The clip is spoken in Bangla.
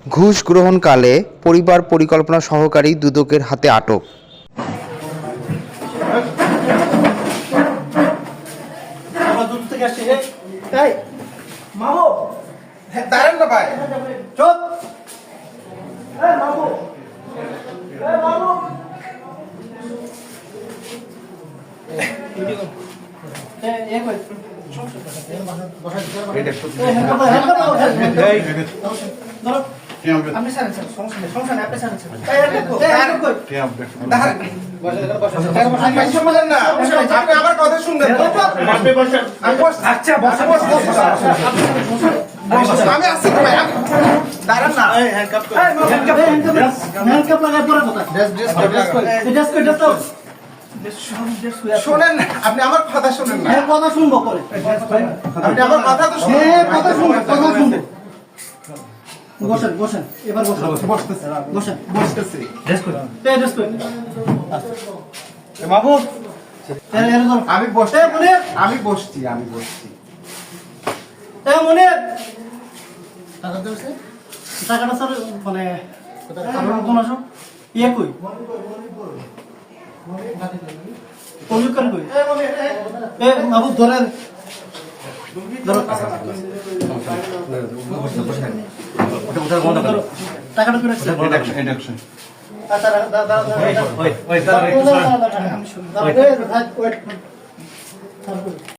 ঘুষ গ্রহণকালে পরিবার পরিকল্পনা সহকারী দুদকের হাতে আটক। শোনেন, আপনি আমার কথা শুনেন না। কথা শুনবো পরে, আপনি আমার কথা তো কথা শুনবো। বসেন বসেন, এবার বসেন। বসতেছি বসেন বসতেছি মাহবুব, আমি বসছি মনির, আমি বসছি আমি বসছি মনির টাকাটা স্যার মানে কোন আসো ইয়ে কই কই মাহবুব ধরেন টাকাটা করে আচ্ছা